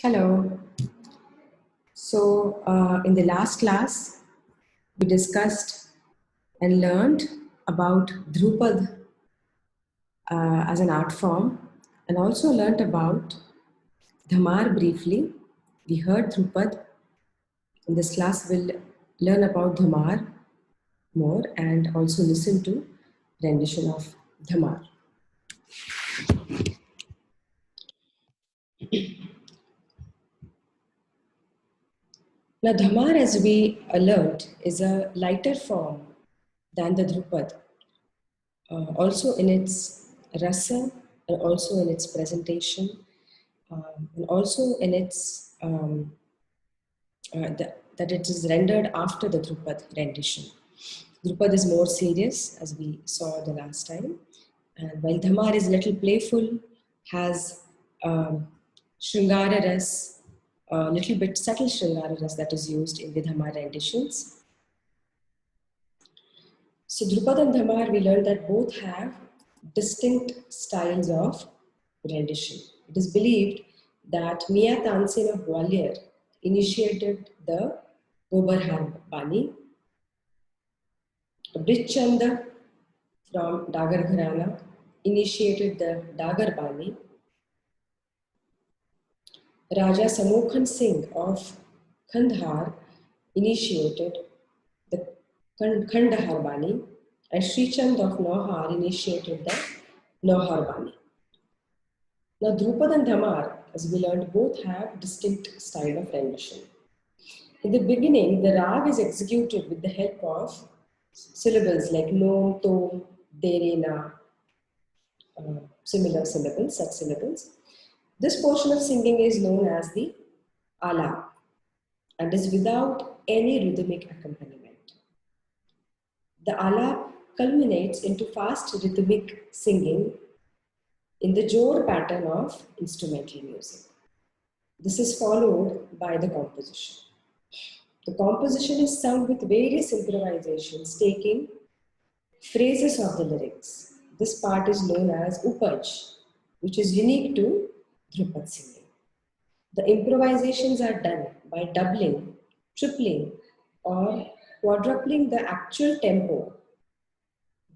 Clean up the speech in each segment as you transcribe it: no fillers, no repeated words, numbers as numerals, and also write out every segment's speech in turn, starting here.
Hello. In the last class, we discussed and learned about Dhrupad as an art form and also learned about Dhamar briefly. We heard Dhrupad. In this class, we'll learn about Dhamar more and also listen to rendition of Dhamar. Now, Dhamar, as we learned, is a lighter form than the Dhrupad, also in its rasa and also in its presentation, and also in its that it is rendered after the Dhrupad rendition. Dhrupad is more serious, as we saw the last time, and while Dhamar is a little playful, has Shringara ras, a little bit subtle Shringara ras that is used in the Dhamar renditions. So Dhrupad and Dhamar, we learned that both have distinct styles of rendition. It is believed that Mia Tansen of Gwalior initiated the Gobarhan Bani. Brichchanda from Dagar Gharana initiated the Dagar Bani. Raja Samokhan Singh of Kandhar initiated the Kandahar Bani, and Sri Chand of Nauhar initiated the Nauhar Bani. Now, Dhrupad and Dhamar, as we learned, both have distinct style of rendition. In the beginning, the rag is executed with the help of syllables like nom, tom, dere, na, similar syllables, such syllables. This portion of singing is known as the ala and is without any rhythmic accompaniment. The ala culminates into fast rhythmic singing in the jor pattern of instrumental music. This is followed by the composition. The composition is sung with various improvisations taking phrases of the lyrics. This part is known as upaj, which is unique to Dhrupad singing. The improvisations are done by doubling, tripling, or quadrupling the actual tempo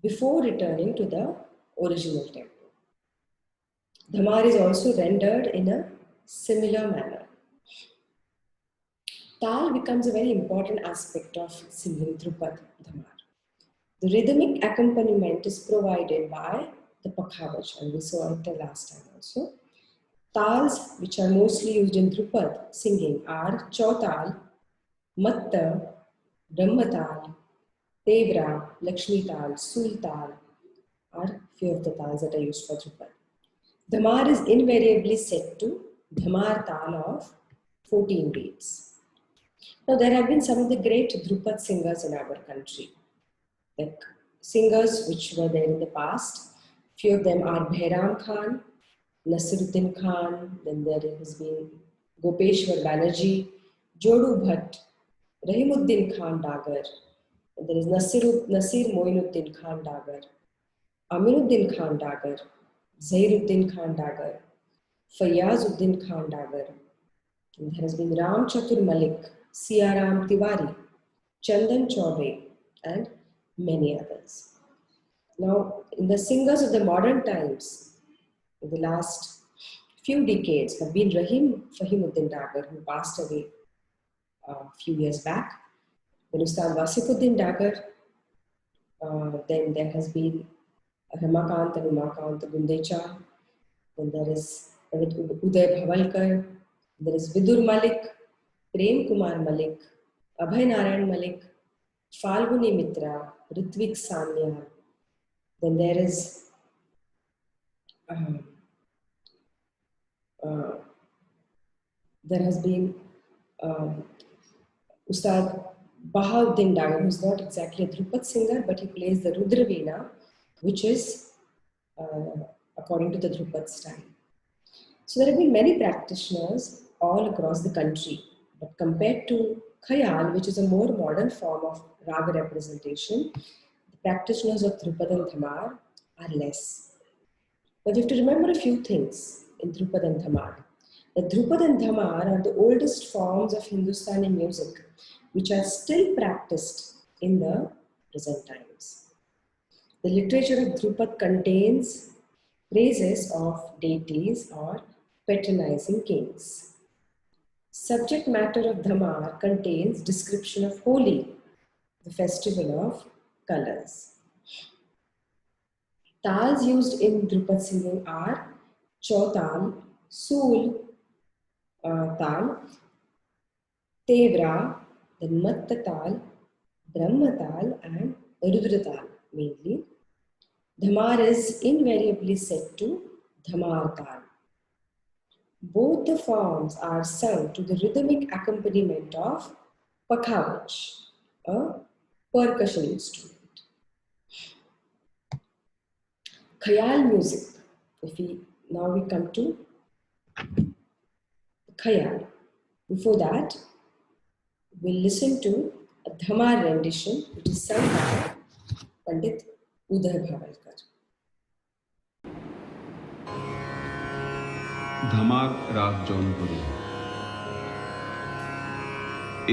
before returning to the original tempo. Dhamar is also rendered in a similar manner. Tal becomes a very important aspect of singing Dhrupad Dhamar. The rhythmic accompaniment is provided by the pakhavaj, and we saw it the last time also. Tals, which are mostly used in Dhrupad singing, are Chautal, Matta, Brahmatal, Tevra, Lakshmi Tal, Sultal are few of the tals that are used for Dhrupad. Dhamar is invariably set to Dhamar Tal of 14 beats. Now, there have been some of the great Dhrupad singers in our country, like singers which were there in the past. Few of them are Bhairam Khan, Nasiruddin Khan, then there has been Gopeshwar Banerjee, Jodu Bhatt, Rahimuddin Khan Dagar, and there is Nasir Moinuddin Khan Dagar, Aminuddin Khan Dagar, Zahiruddin Khan Dagar, Fayyazuddin Khan Dagar, and there has been Ram Chatur Malik, Siaram Tiwari, Chandan Chaube, and many others. Now, in the singers of the modern times, in the last few decades, have been Rahim Fahimuddin Dagar, who passed away a few years back. Then Ustad Wasifuddin Dagar. Then there has been Ramakant and Umakant Gundecha. Then there is Uday Bhavalkar. There is Vidur Malik, Prem Kumar Malik, Abhay Narayan Malik, Falguni Mitra, Ritvik Sanya. Then there is there has been Ustad Bahauddin Dagar, who is not exactly a Dhrupad singer, but he plays the Rudra Veena, which is according to the Dhrupad style. So there have been many practitioners all across the country, but compared to Khayal, which is a more modern form of raga representation, the practitioners of Dhrupad and Dhamar are less. But we have to remember a few things in Dhrupad and Dhamar. The Dhrupad and Dhamar are the oldest forms of Hindustani music which are still practiced in the present times. The literature of Dhrupad contains praises of deities or patronizing kings. Subject matter of Dhamar contains description of Holi, the festival of colors. Tals used in Dhrupad singing are Chautal, Sool Tal, Tevra, then Matta Tal, Brahma Tal, and Rudra Tal mainly. Dhamar is invariably set to Dhamar Tal. Both the forms are sung to the rhythmic accompaniment of Pakhavach, a percussion instrument. Khayal music. Now we come to Khayal. Before that, we'll listen to a Dhamar rendition which is sung by Pandit Uday Bhavalkar. Dhamar राग जौनपुरी।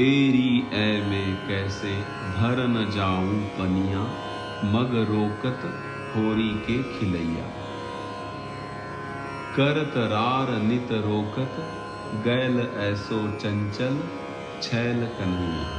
एरी ए में कैसे भर न जाऊं पनिया, मग रोकत होरी के खिलैया। करत रार नित रोकत, गैल ऐसो चंचल छैल कन्हैया।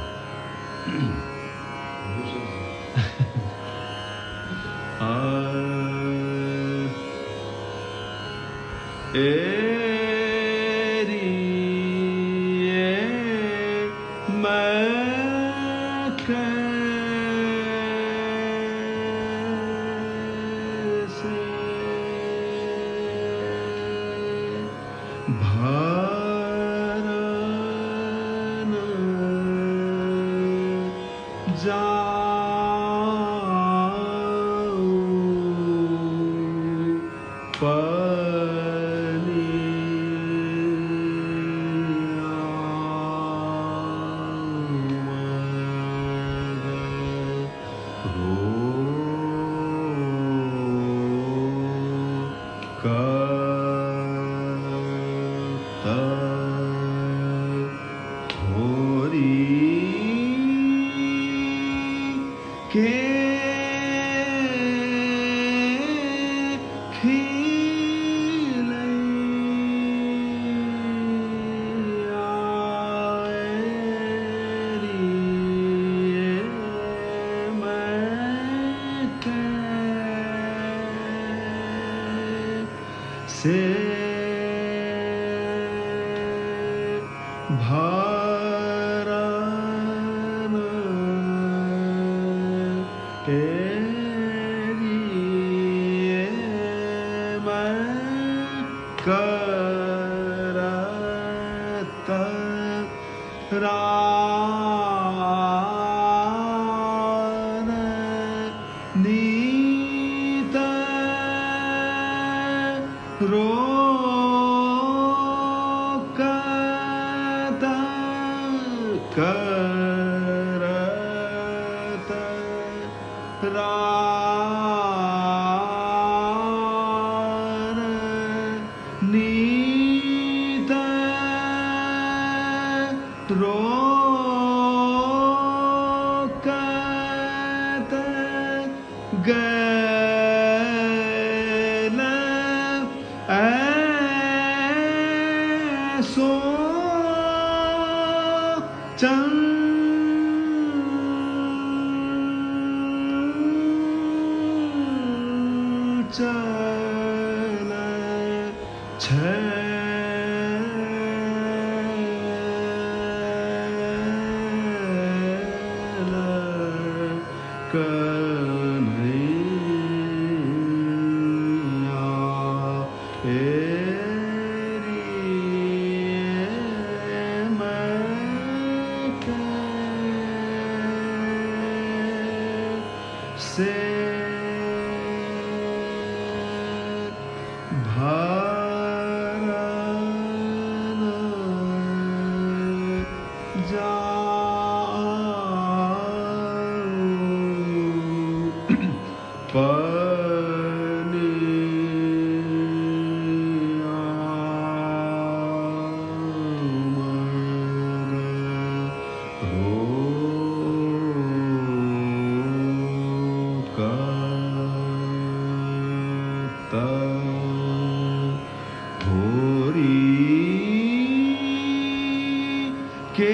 के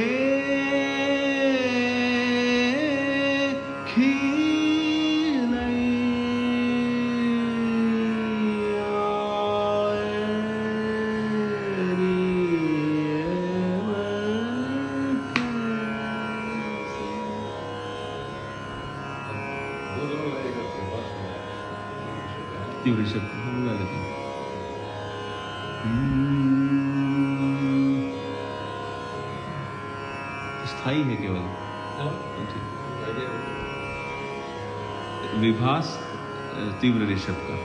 तीव्र शब्द होगा लेकिन स्थाई है केवल विभास तीव्र ऋषभ का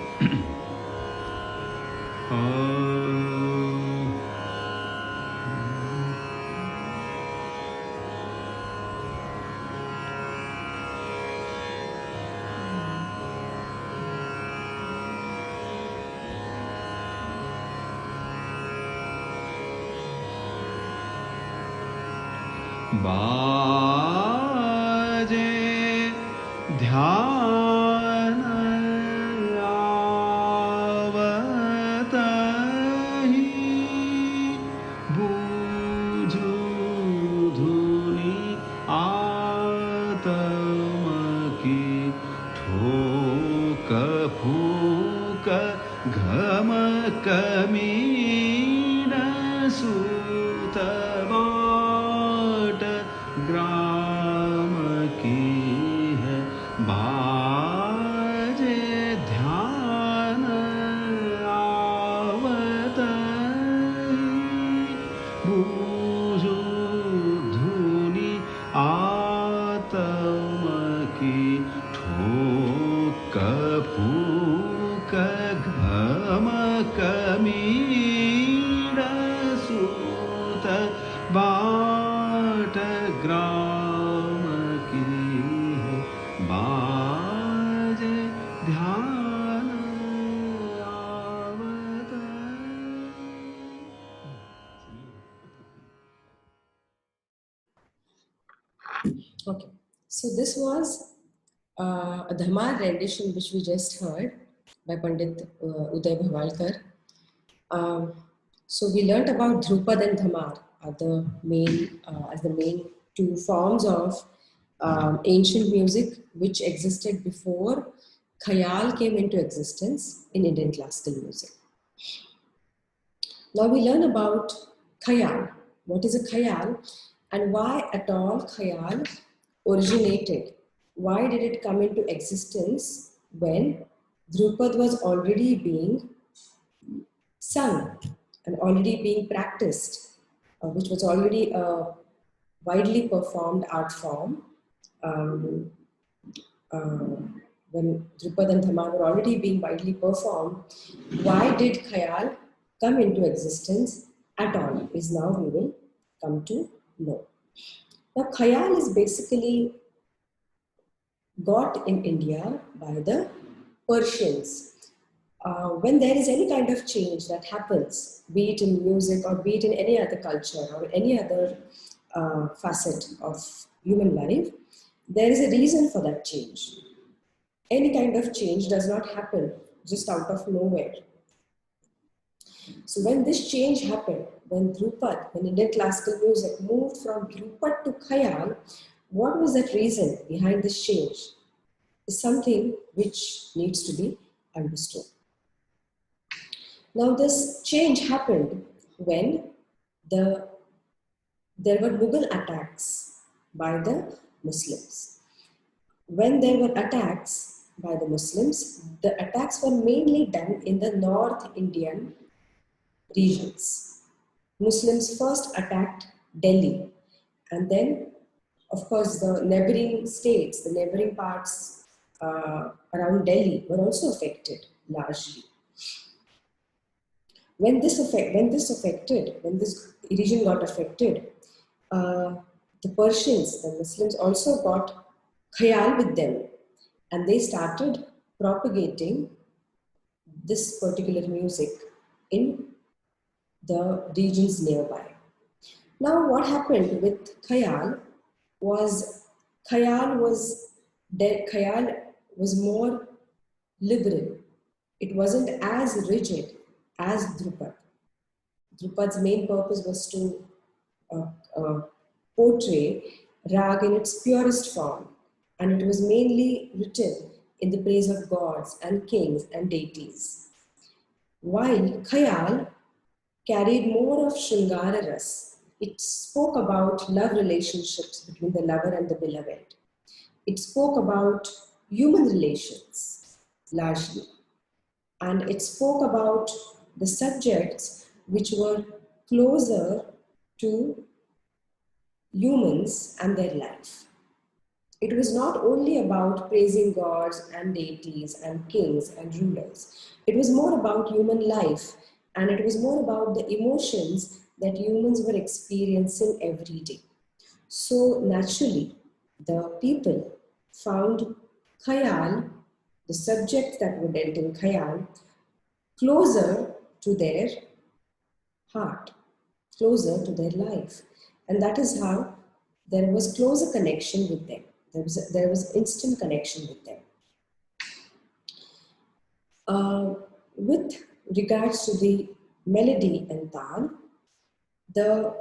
बाजे ध्यान आवत ही बूझू धुनी आत्म की ठोक फूक घम कमीन सूत ग्राम की है बाजे ध्यान आवत बूझू धुनी आत्म की ठोक फूक घम कमीन सूत बाट ग्राम की है बाजे ध्यान आवत। Okay, so this was a Dhamar rendition which we just heard by Pandit Uday Bhavalkar. So we learnt about Dhrupad and Dhamar are the main two forms of ancient music which existed before Khayal came into existence in Indian classical music. Now we learn about Khayal. What is a Khayal and why at all Khayal originated? Why did it come into existence when Dhrupad was already being sung and already being practiced, which was already a widely performed art form. When Dhrupad and Dhamar were already being widely performed, why did Khayal come into existence at all is now we will come to know. Now Khayal is basically got in India by the Persians. When there is any kind of change that happens, be it in music or be it in any other culture or any other facet of human life, there is a reason for that change. Any kind of change does not happen just out of nowhere. So when this change happened, when Indian classical music moved from Dhrupad to Khayal, what was that reason behind this change is something which needs to be understood. Now this change happened when there were Mughal attacks by the Muslims. When there were attacks by the Muslims, the attacks were mainly done in the North Indian regions. Muslims first attacked Delhi, and then, of course, the neighboring states, the neighboring parts around Delhi were also affected largely. When this region got affected, the Persians, the Muslims also got Khayal with them, and they started propagating this particular music in the regions nearby. Now what happened with Khayal was more liberal. It wasn't as rigid as Dhrupad. Dhrupad's main purpose was to portray rag in its purest form, and it was mainly written in the praise of gods and kings and deities. While Khayal carried more of Shringara Ras, it spoke about love relationships between the lover and the beloved. It spoke about human relations largely, and it spoke about the subjects which were closer to humans and their life. It was not only about praising gods and deities and kings and rulers. It was more about human life, and it was more about the emotions that humans were experiencing every day. So naturally, the people found Khayal, the subjects that were dealt in Khayal, closer to their heart, closer to their life. And that is how there was closer connection with them. There was instant connection with them. With regards to the melody and tal, the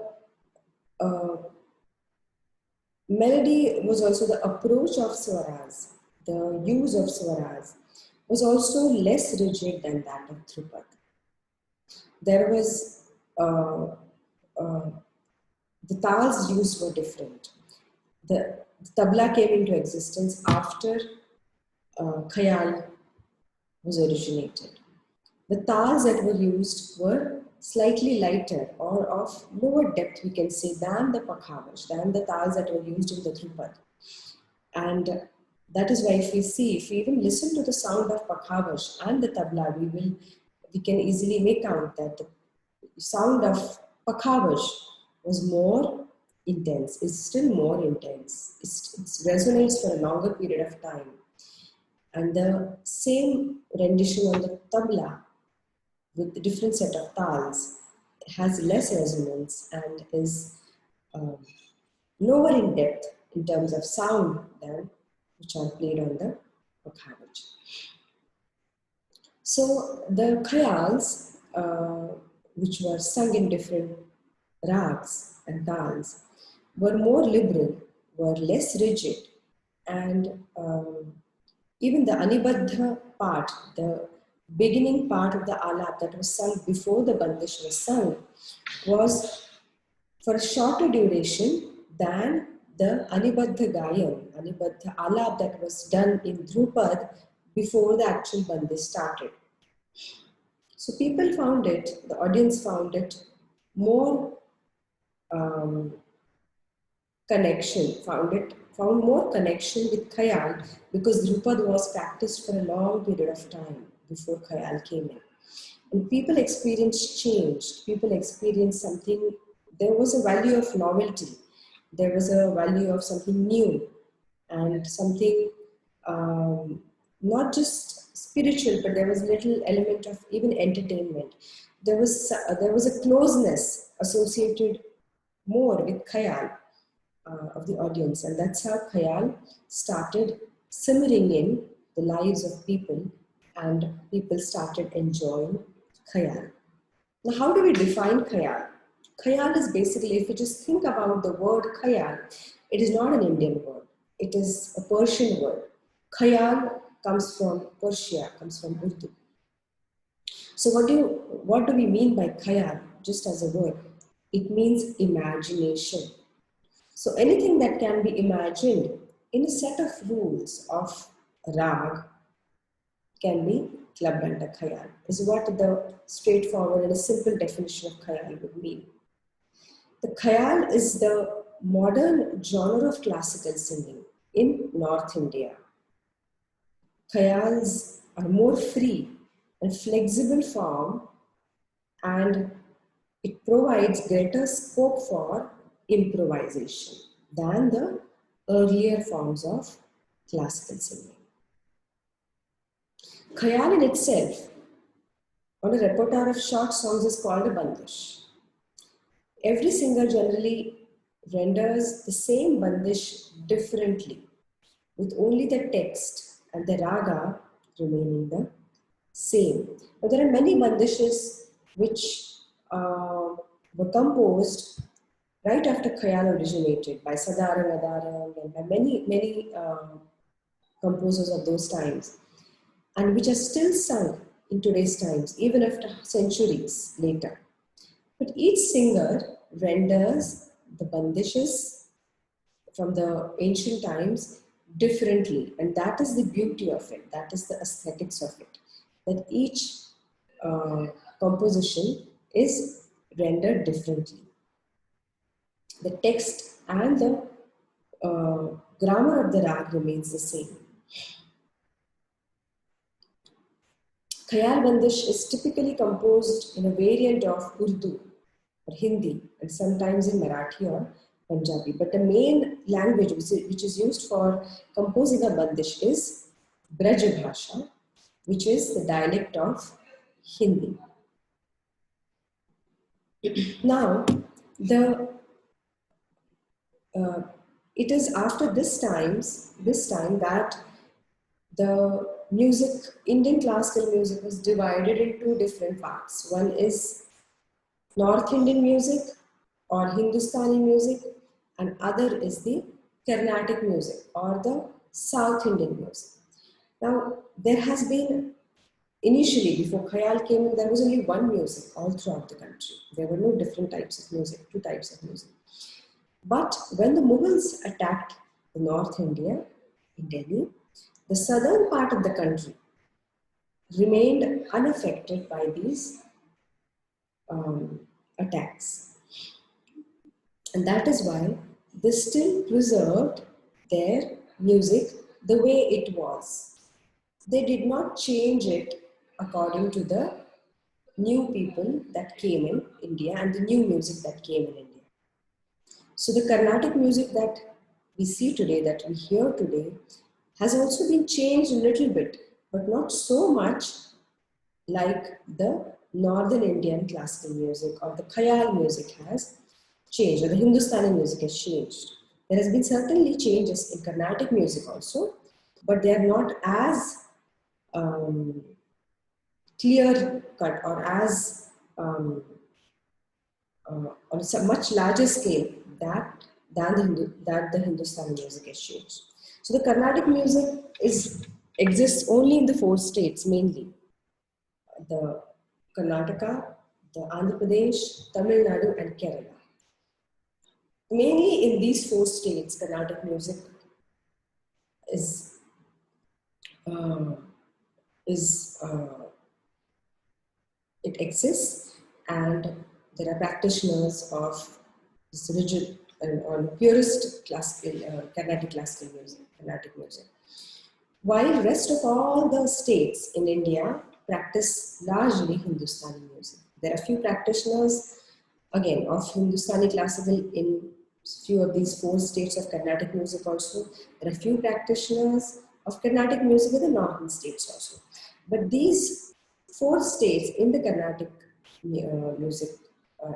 melody was also the approach of swaras, the use of swaras was also less rigid than that of Dhrupad. There was, the tals used were different. The tabla came into existence after Khayal was originated. The tals that were used were slightly lighter or of lower depth, we can say, than the pakhavaj, than the tals that were used in the Dhrupad. And that is why if we even listen to the sound of pakhavaj and the tabla, we can easily make out that the sound of pakhavaj was more intense, is still more intense. It resonates for a longer period of time. And the same rendition on the tabla with the different set of tals has less resonance and is lower in depth in terms of sound than which are played on the pakhavaj. So the khayals, which were sung in different rags and tals, were more liberal, were less rigid, and even the Anibadha part, the beginning part of the alap that was sung before the bandish was sung, was for a shorter duration than the Anibadha Gayan, Anibadha alap that was done in Dhrupad before the actual bandish started. So people found it, the audience found it more found more connection with Khayal because Dhrupad was practiced for a long period of time before Khayal came in. And people experienced change, people experienced something, there was a value of novelty, there was a value of something new and something not just spiritual, but there was a little element of even entertainment. There was a closeness associated more with Khayal of the audience, and that's how Khayal started simmering in the lives of people, and people started enjoying Khayal. Now, how do we define Khayal? Khayal is basically, if you just think about the word Khayal, it is not an Indian word. It is a Persian word. Khayal comes from Persia, comes from Urdu. So what do we mean by Khayal, just as a word? It means imagination. So anything that can be imagined in a set of rules of rag can be clubbed under Khayal, is what the straightforward and a simple definition of Khayal would mean. The Khayal is the modern genre of classical singing in North India. Khayals are more free and flexible form, and it provides greater scope for improvisation than the earlier forms of classical singing. Khayal in itself, on a repertoire of short songs, is called a bandish. Every singer generally renders the same bandish differently, with only the text and the raga remaining the same. Now, there are many bandishes which were composed right after Khayal originated by Sadarang Adarang and by many composers of those times, and which are still sung in today's times, even after centuries later. But each singer renders the bandishes from the ancient times differently, and that is the beauty of it, that is the aesthetics of it, that each uh, composition is rendered differently. The text and the grammar of the rag remains the same. Khayal Bandish is typically composed in a variant of Urdu or Hindi and sometimes in Marathi or Punjabi. But the main language which is used for composing a Bandish is Braja Bhasha, which is the dialect of Hindi. Now, it is after this time that the music, Indian classical music, was divided in two different parts. One is North Indian music or Hindustani music, and other is the Carnatic music or the South Indian music. Now, there has been, initially before Khayal came in, there was only one music all throughout the country. There were no different types of music, two types of music. But when the Mughals attacked the North India, in Delhi, the southern part of the country remained unaffected by these attacks. And that is why they still preserved their music the way it was. They did not change it according to the new people that came in India and the new music that came in India. So the Carnatic music that we see today, that we hear today, has also been changed a little bit, but not so much like the Northern Indian classical music or the Khayal music has changed, or the Hindustani music has changed. There has been certainly changes in Carnatic music also, but they are not as clear cut or as on a much larger scale than the Hindustani music has changed. So the Carnatic music exists only in the four states mainly: the Karnataka, the Andhra Pradesh, Tamil Nadu, and Kerala. Mainly in these four states, Carnatic music is uh, it exists, and there are practitioners of this rigid and purist classical Carnatic classical music, Carnatic music. While rest of all the states in India practice largely Hindustani music. There are few practitioners, again, of Hindustani classical in few of these four states of Carnatic music also. There are few practitioners of Carnatic music in the northern states also. But these four states in the Carnatic music,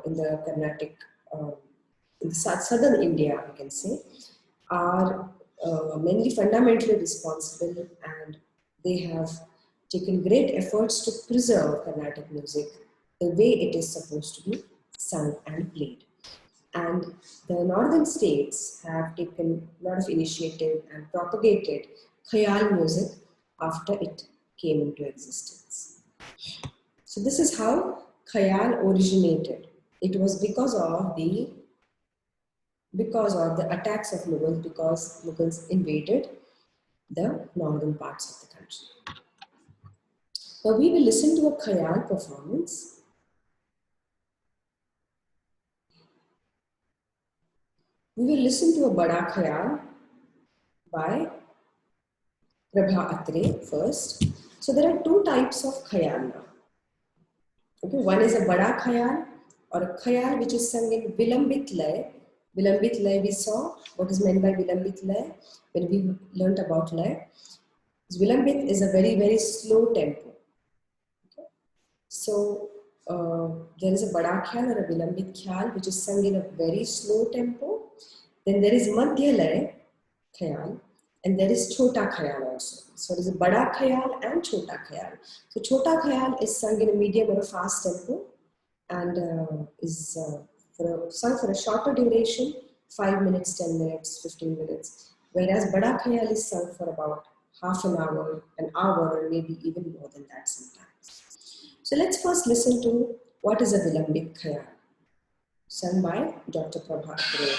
in the southern India, we can say, are mainly fundamentally responsible, and they have taken great efforts to preserve Carnatic music the way it is supposed to be sung and played. And the northern states have taken a lot of initiative and propagated Khayal music after it came into existence. So this is how Khayal originated. It was because of the attacks of Mughals, because Mughals invaded the northern parts of the country. Now we will listen to a Khayal performance. We will listen to a Bada Khayal by Prabha Atre first. So there are two types of Khayal now. Okay, one is a Bada Khayal, or a Khayal which is sung in Vilambit Lay. Vilambit Lay, we saw what is meant by Vilambit Lay when we learnt about Lay. Vilambit is a very, very slow tempo. Okay? So there is a Bada Khayal or a Vilambit Khayal which is sung in a very slow tempo. Then there is Madhya Lay Khayal, and there is Chota Khayal also. So there is a Bada Khayal and Chota Khayal. So Chota Khayal is sung in a medium or a fast tempo, and is sung for a shorter duration, 5 minutes, 10 minutes, 15 minutes, whereas Bada Khayal is sung for about half an hour, or maybe even more than that sometimes. So let's first listen to what is a Vilambit Khayal, sung by Dr. Prabhat Ray.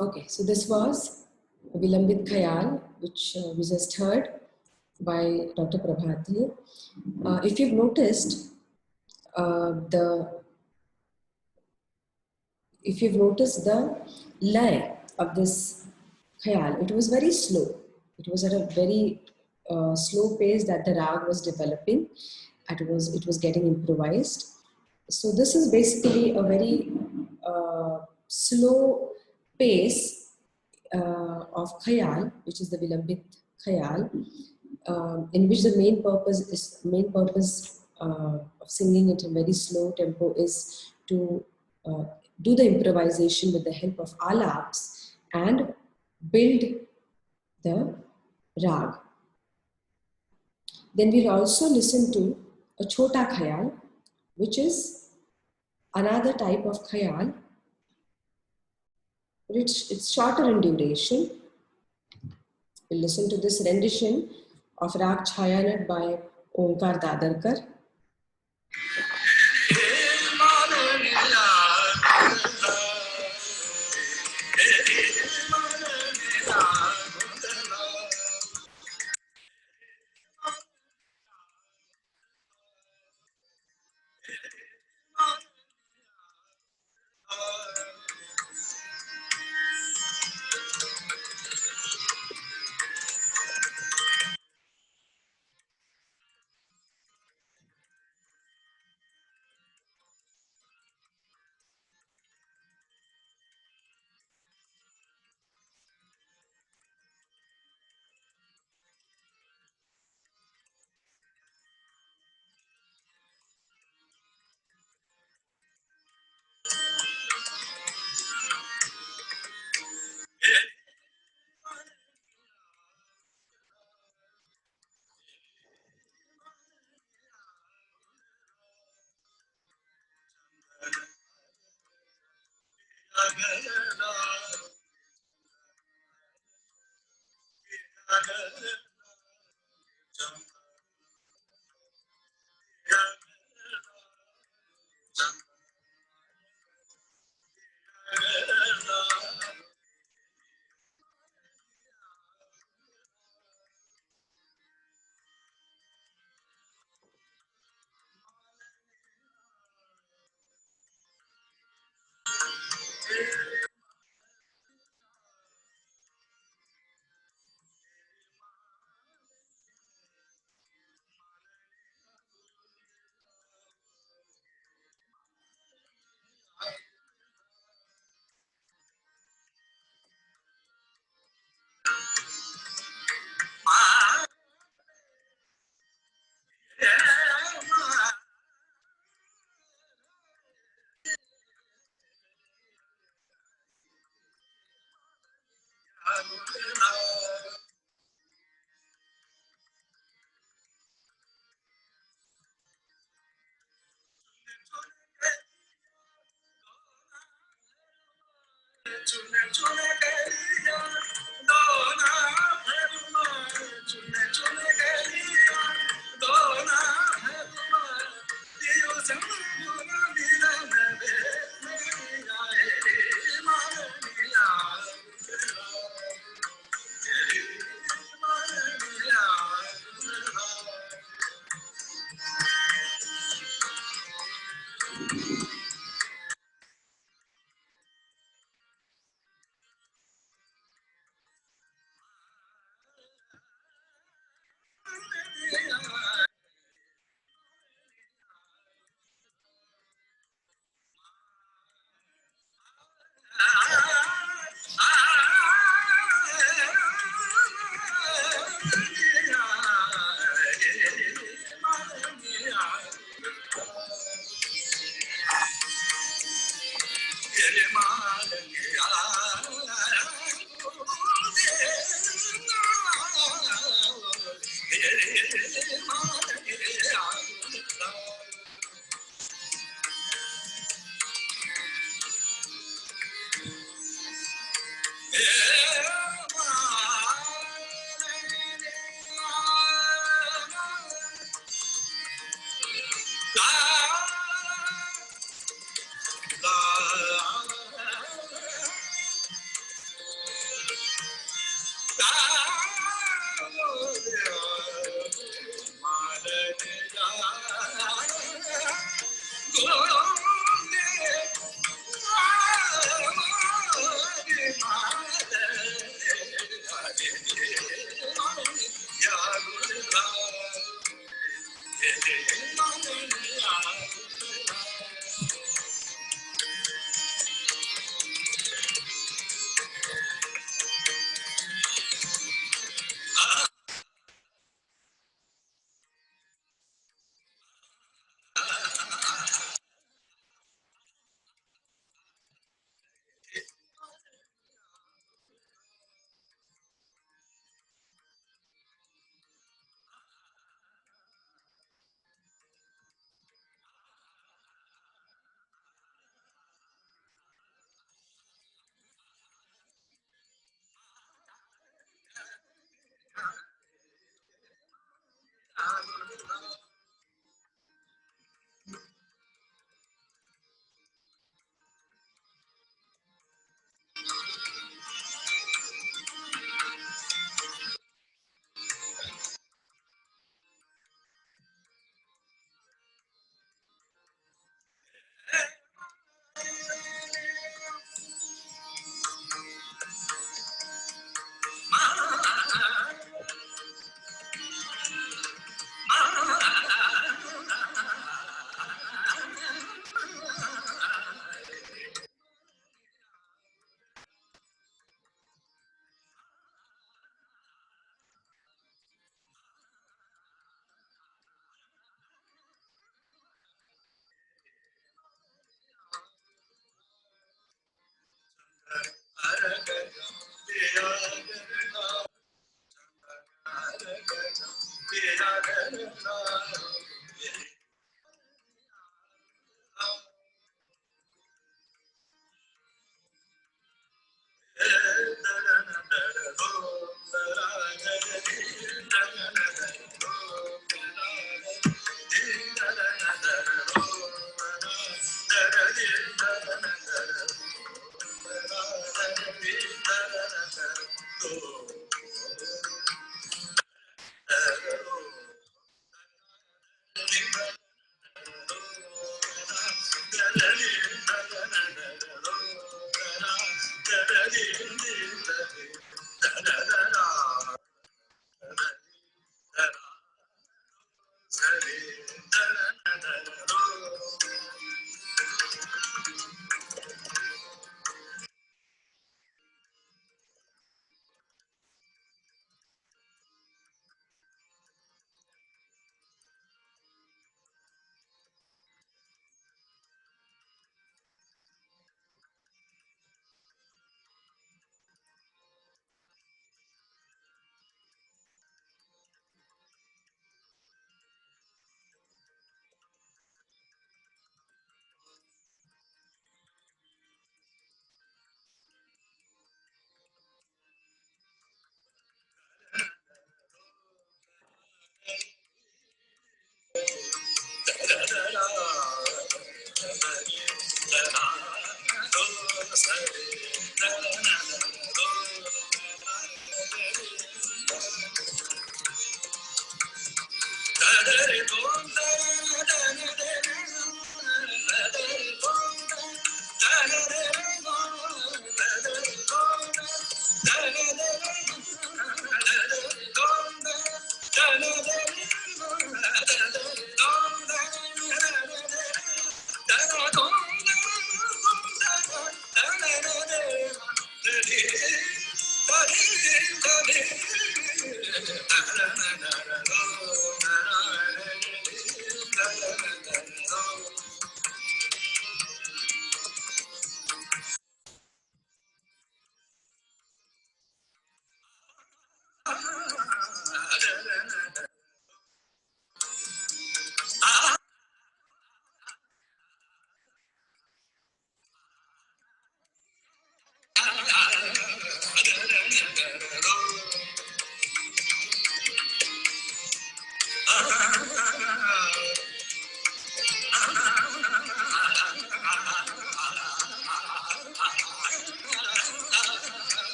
Okay, so this was Vilambit Khayal, which we just heard by Dr. Prabhati. If you've noticed, the if you've noticed the lay of this khayal, it was very slow. It was at a very slow pace that the rag was developing. It was getting improvised. So this is basically a very slow pace of khayal, which is the Vilambit khayal, in which the main purpose of singing at a very slow tempo is to uh, do the improvisation with the help of alaps and build the rag. Then we'll also listen to a chota khayal, which is another type of khayal. It's shorter in duration. We'll listen to this rendition of Rag Chayanat by Omkar Dadarkar.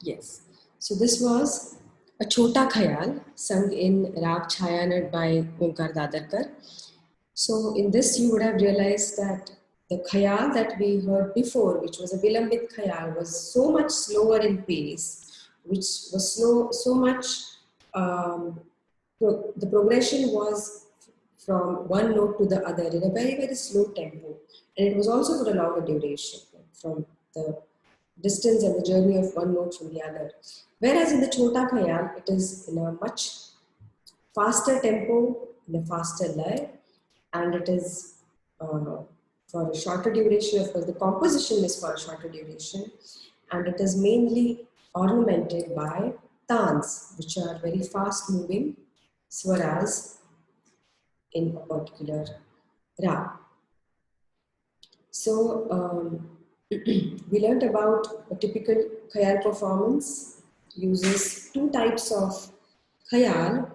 Yes. So this was a Chota Khayal sung in Rag Chayanad by Onkar Dadarkar. So in this you would have realized that the Khayal that we heard before, which was a Vilambit Khayal, was so much slower in pace, which was so much, the progression was from one note to the other in a very, very slow tempo. And it was also for a longer duration, from the distance and the journey of one note from the other. Whereas in the Chota Khayal, it is in a much faster tempo, in a faster lay, and it is for a shorter duration. Of course, the composition is for a shorter duration, and it is mainly ornamented by tans, which are very fast moving swaras in a particular rag. So we learned about a typical khayal performance uses two types of khayal,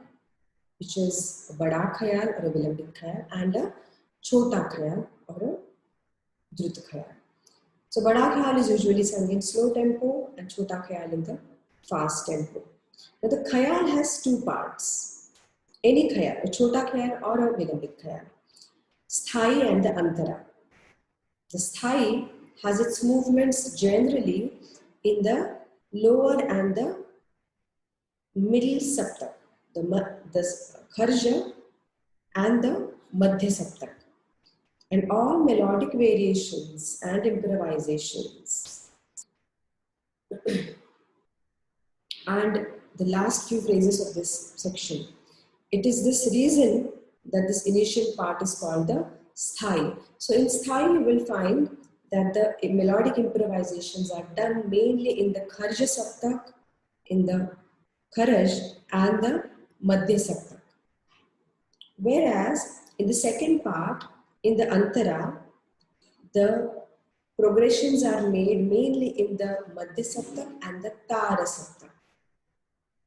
which is a bada khayal or a vilambit khayal and a chota khayal or a drut khayal. So bada khayal is usually sung in slow tempo and chota khayal in the fast tempo. Now the khayal has two parts. Any khayal, a chota khayal or a vilambit khayal. Sthai and the antara. The sthai has its movements generally in the lower and the middle saptak, the kharja and the madhya saptak, and all melodic variations and improvisations. And the last few phrases of this section. It is this reason that this initial part is called the sthai. So in sthai you will find that the melodic improvisations are done mainly in the kharja saptak, in the kharaj and the madhya saptak. Whereas in the second part, in the antara, the progressions are made mainly in the madhya saptak and the tara saptak.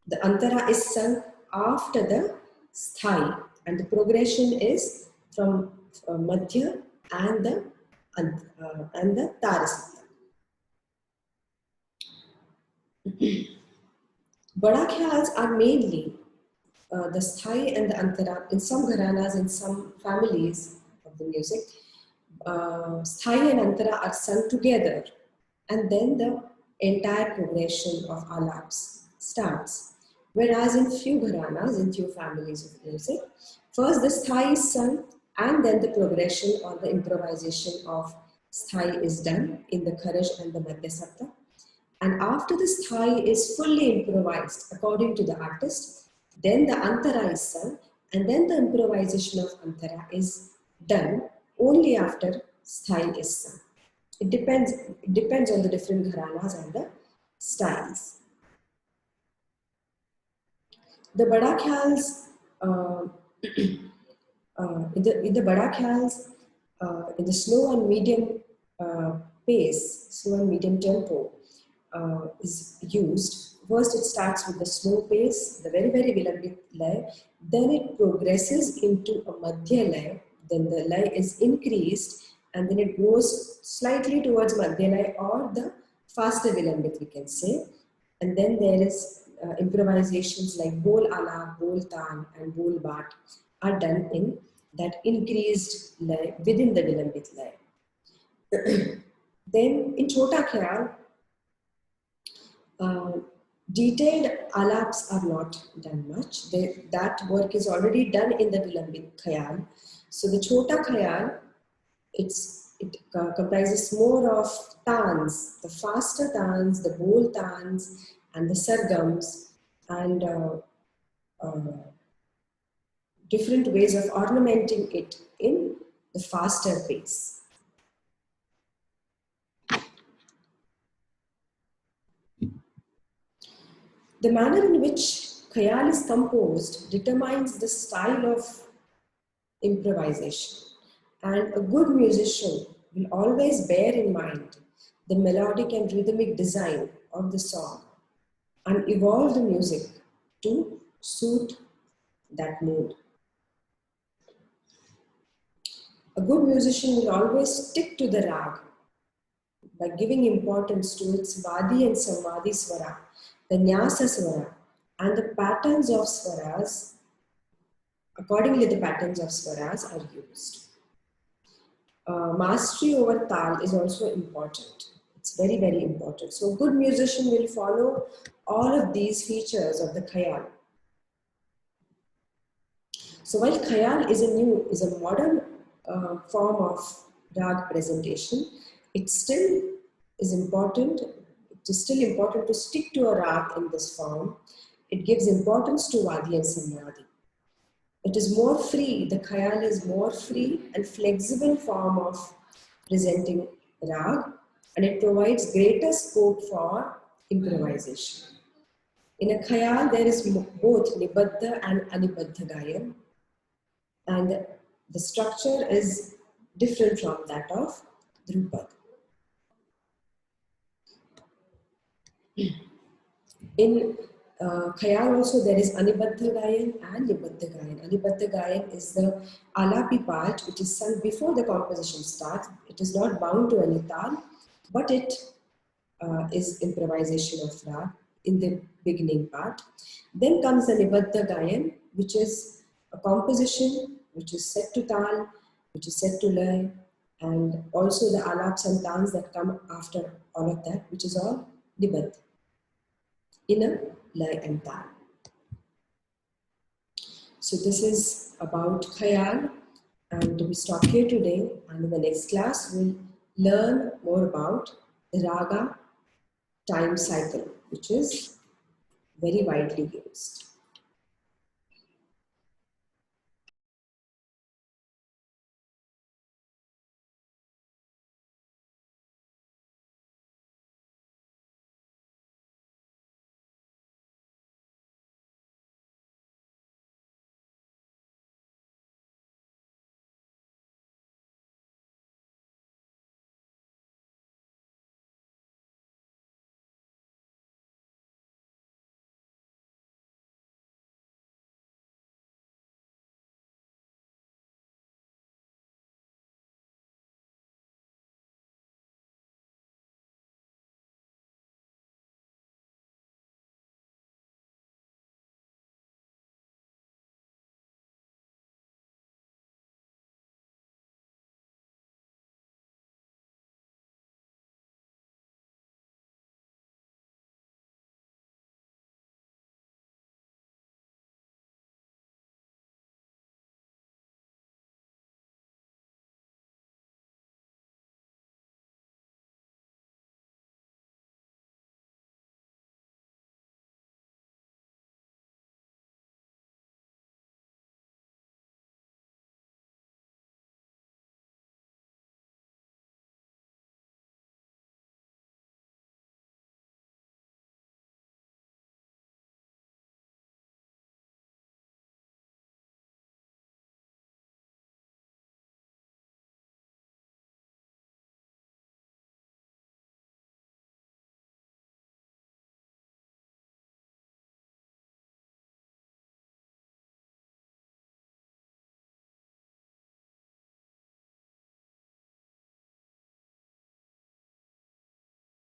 The antara is sung after the sthai, and the progression is from Madhya and the Tarasata. Bada Khyals are mainly the sthai and the antara. In some gharanas, in some families of the music, sthai and antara are sung together, and then the entire progression of alaps starts. Whereas in few gharanas, in few families of music, first the sthai is sung, and then the progression or the improvisation of sthai is done in the kharaj and the madhya sapta. And after the sthai is fully improvised according to the artist, then the antara is sung, and then the improvisation of antara is done only after sthai is sung. It depends on the different gharanas and the styles. The Bada Khyals, in the Bada Khyals, in the slow and medium pace, slow and medium tempo is used. First, it starts with the slow pace, the very, very vilambit lay. Then it progresses into a madhya lay. Then the lay is increased, and then it goes slightly towards madhya lay or the faster vilambit, we can say. And then there is improvisations like bol ala, bol tan, and bol bat are done in that increased lay within the vilambit lay. Then in Chota Khyal, detailed alaps are not done much. That work is already done in the Vilambit Khayal. So the Chota Khayal, it comprises more of tans, the faster tans, the bol tans, and the sargams, and different ways of ornamenting it in the faster pace. The manner in which Khayal is composed determines the style of improvisation, and a good musician will always bear in mind the melodic and rhythmic design of the song and evolve the music to suit that mood. A good musician will always stick to the rag by giving importance to its Vadi and Samvadi swara, the Nyasa swara, and the patterns of swaras. Accordingly, the patterns of swaras are used. Mastery over tal is also important. It's very, very important. So, a good musician will follow all of these features of the khayal. So, while khayal is a modern form of rag presentation, it still is important. It is still important to stick to a rag in this form. It gives importance to Vadi and Samvadi. It is more free, the khayal is more free and flexible form of presenting rag, and it provides greater scope for improvisation. In a khayal, there is both nibaddha and anibaddha gayan, and the structure is different from that of Dhrupad. In Khayal also there is Anibaddha Gayan and Nibaddha Gayan. Anibaddha Gayan is the alapi part which is sung before the composition starts. It is not bound to any tal, but it is improvisation of rag in the beginning part. Then comes the Nibaddha Gayan, which is a composition which is set to tal, which is set to lay, and also the alaps and tans that come after all of that, which is all Nibaddha in a lay and tal. So this is about Khayal, and we stop here today, and in the next class we'll learn more about the raga time cycle, which is very widely used.